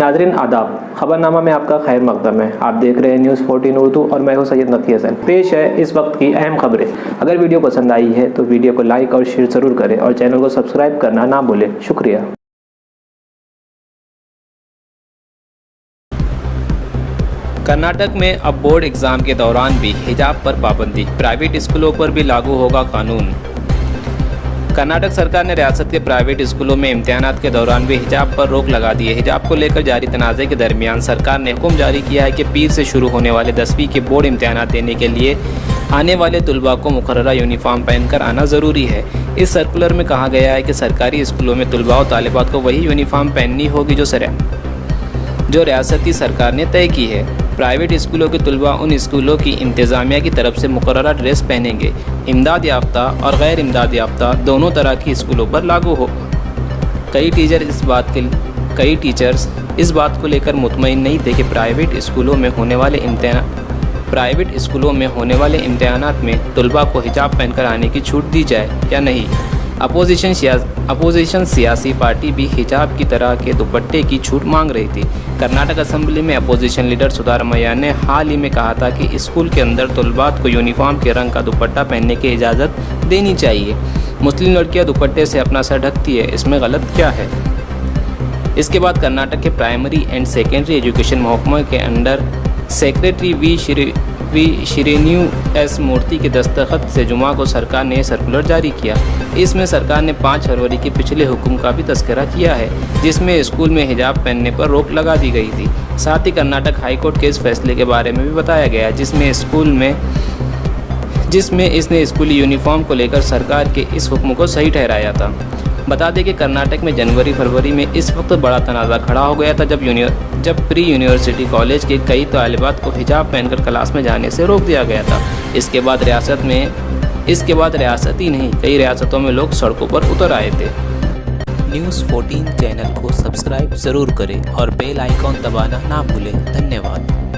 नाज़रीन आदाब, खबरनामा में आपका खैर मकदम है। आप देख रहे हैं न्यूज़ 14 उर्दू और मैं हूं सैयद नकी हसन। पेश है इस वक्त की अहम खबरें। अगर वीडियो पसंद आई है तो वीडियो को लाइक और शेयर ज़रूर करें और चैनल को सब्सक्राइब करना ना भूलें। शुक्रिया। कर्नाटक में अब बोर्ड एग्जाम के दौरान भी हिजाब पर पाबंदी, प्राइवेट स्कूलों पर भी लागू होगा कानून। कर्नाटक सरकार ने रियासत के प्राइवेट स्कूलों में इम्तिहानात के दौरान भी हिजाब पर रोक लगा दी है। हिजाब को लेकर जारी तनाज़े के दरमियान सरकार ने हुक्म जारी किया है कि पीर से शुरू होने वाले 10वीं के बोर्ड इम्तिहानात देने के लिए आने वाले तलबा को मुकर्ररा यूनिफॉर्म पहनकर आना ज़रूरी है। इस सर्कुलर में कहा गया है कि सरकारी स्कूलों में तलबा और तालिबात को वही यूनिफॉर्म पहननी होगी जो रियासती सरकार ने तय की है। प्राइवेट स्कूलों के तलबा उन स्कूलों की इंतज़ामिया की तरफ से मुकर्ररा ड्रेस पहनेंगे। इमदाद याफ्ता और गैर इमदाद याफ्ता दोनों तरह की स्कूलों पर लागू हो। कई टीचर्स इस बात को लेकर मुतमईन नहीं थे कि प्राइवेट स्कूलों में होने वाले इम्तिहानात में तलबा को हिजाब पहनकर आने की छूट दी जाए या नहीं। अपोजिशन सियासी पार्टी भी हिजाब की तरह के दुपट्टे की छूट मांग रही थी। कर्नाटक असेंबली में अपोजिशन लीडर सुधारमैया ने हाल ही में कहा था कि स्कूल के अंदर तलबात को यूनिफॉर्म के रंग का दुपट्टा पहनने की इजाज़त देनी चाहिए। मुस्लिम लड़कियां दुपट्टे से अपना सर ढकती है, इसमें गलत क्या है। इसके बाद कर्नाटक के प्राइमरी एंड सेकेंडरी एजुकेशन महकमे के अंडर सेक्रेटरी वी श्रीनियू एस मूर्ति के दस्तखत से जुमा को सरकार ने सर्कुलर जारी किया। इसमें सरकार ने 5 फरवरी के पिछले हुक्म का भी तस्करा किया है, जिसमें स्कूल में हिजाब पहनने पर रोक लगा दी गई थी। साथ ही कर्नाटक हाई कोर्ट के इस फैसले के बारे में भी बताया गया, जिसमें इसने स्कूली यूनिफॉर्म को लेकर सरकार के इस हुक्म को सही ठहराया था। बता दें कि कर्नाटक में जनवरी फरवरी में इस वक्त बड़ा तनाज़ा खड़ा हो गया था जब प्री यूनिवर्सिटी कॉलेज के कई तालिबात को हिजाब पहनकर क्लास में जाने से रोक दिया गया था। इसके बाद रियासत ही नहीं, कई रियासतों में लोग सड़कों पर उतर आए थे। न्यूज़ 14 चैनल को सब्सक्राइब ज़रूर करें और बेल आइकॉन दबाना ना भूलें। धन्यवाद।